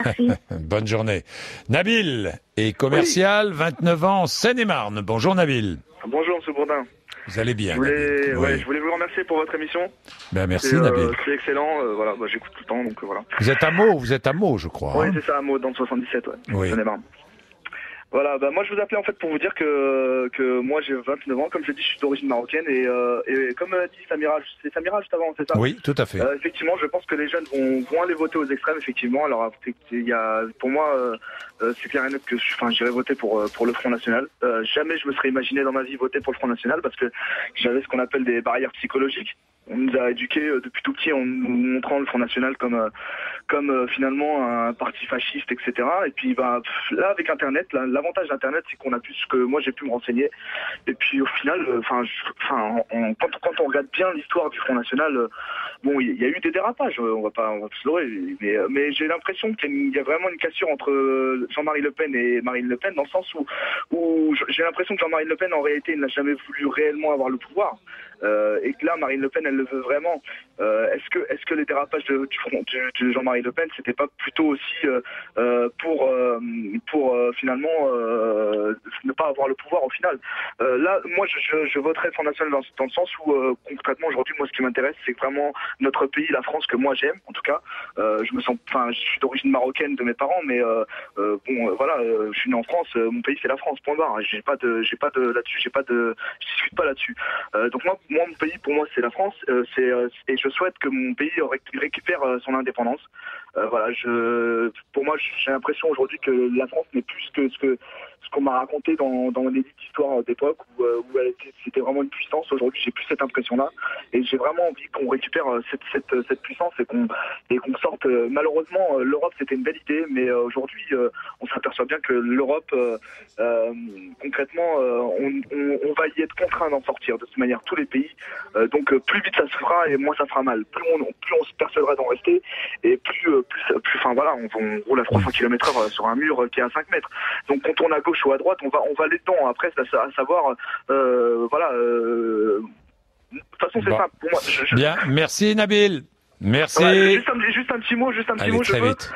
Merci. Bonne journée. Nabil est commercial, 29 ans, Seine-et-Marne. Bonjour Nabil. Bonjour M. Bourdin. Vous allez bien, Je Nabil. Oui. je voulais vous remercier pour votre émission. Ben, merci Nabil. C'est excellent, voilà, j'écoute tout le temps, donc voilà. Vous êtes à Meaux, je crois. Oui, hein c'est ça, à Meaux, dans le 77, ouais. Oui. Seine-et-Marne. Voilà, moi je vous appelais en fait pour vous dire que moi j'ai 29 ans, comme je dis, je suis d'origine marocaine et comme dit Samira, c'est Samira juste avant, c'est ça? Oui, tout à fait. Effectivement, je pense que les jeunes vont aller voter aux extrêmes, effectivement. Alors pour moi, c'est clair et net que j'irai voter pour le Front National. Jamais je me serais imaginé dans ma vie voter pour le Front National parce que j'avais ce qu'on appelle des barrières psychologiques. On nous a éduqués depuis tout petit en nous montrant le Front National comme finalement un parti fasciste, etc. Et puis là avec Internet, l'avantage d'Internet, c'est qu'on a pu ce que moi j'ai pu me renseigner. Et puis au final, quand on regarde bien l'histoire du Front National, bon, il y a eu des dérapages, on va pas se leurrer, mais j'ai l'impression qu'il y a vraiment une cassure entre Jean-Marie Le Pen et Marine Le Pen, dans le sens où j'ai l'impression que Jean-Marie Le Pen en réalité il n'a jamais voulu réellement avoir le pouvoir. Et que là, Marine Le Pen, elle le veut vraiment. Est-ce que les dérapages de Jean-Marie Le Pen, c'était pas plutôt aussi pour finalement ne pas avoir le pouvoir au final? Là, moi, je voterai Front National dans le sens où concrètement aujourd'hui, moi, ce qui m'intéresse, c'est vraiment notre pays, la France, que moi j'aime. En tout cas, je suis d'origine marocaine de mes parents, mais je suis né en France. Mon pays, c'est la France. Point barre. Je discute pas là-dessus. Donc moi, mon pays, pour moi, c'est la France. Et je souhaite que mon pays récupère son indépendance. Pour moi, j'ai l'impression aujourd'hui que la France n'est plus que ce qu'on m'a raconté dans les histoires d'époque où c'était vraiment une puissance. Aujourd'hui, j'ai plus cette impression-là, et j'ai vraiment envie qu'on récupère cette puissance et qu'on sorte. Malheureusement, l'Europe, c'était une belle idée, mais aujourd'hui, on s'aperçoit bien que l'Europe, concrètement, on va y être contraint d'en sortir de toute manière, tous les pays. Donc, plus vite ça se fera et moins ça fera mal. Plus on se persuadera d'en rester, et plus on roule à 300 km/h sur un mur qui est à 5 mètres. Donc, quand on tourne à gauche ou à droite, on va aller dedans. Après, c'est à savoir, de toute façon, c'est simple. Pour moi, Bien, merci Nabil. Merci. Ouais, juste un petit mot. Allez, très vite.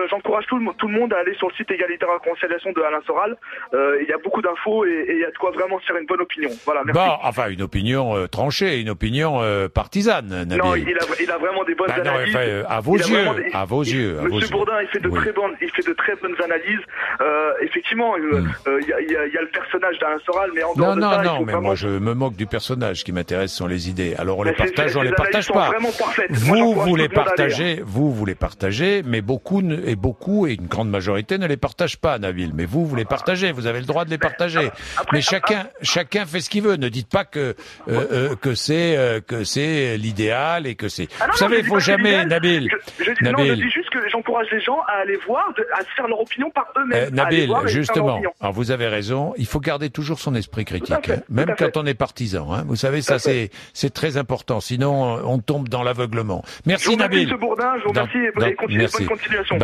J'encourage tout le monde à aller sur le site Égalité et Réconciliation de Alain Soral. Il y a beaucoup d'infos et il y a de quoi vraiment se faire une bonne opinion. Voilà, merci. Bon, enfin, une opinion tranchée, une opinion partisane, Nabil. Non, il a vraiment des bonnes analyses. À vos yeux. Monsieur Bourdin, il fait de très bonnes analyses. Effectivement, il y a le personnage d'Alain Soral, mais en dehors de ça, mais moi je me moque du personnage. Ce qui m'intéresse sont les idées. Alors on les partage, on les partage pas. Vous les partagez, mais beaucoup et une grande majorité ne les partagent pas, Nabil. Mais vous les partagez, vous avez le droit de les partager. Mais chacun fait ce qu'il veut. Ne dites pas que c'est l'idéal et que c'est. Vous savez, il faut jamais, Nabil. Je dis juste que j'encourage les gens à aller voir, à se faire leur opinion par eux-mêmes. Nabil, justement. Alors vous avez raison. Il faut garder toujours son esprit critique, même quand on est partisan. Vous savez, ça c'est très important. Sinon, on tombe dans l'aveuglement. Merci Nabil. Monsieur Bourdin, je vous remercie et bonne continuation.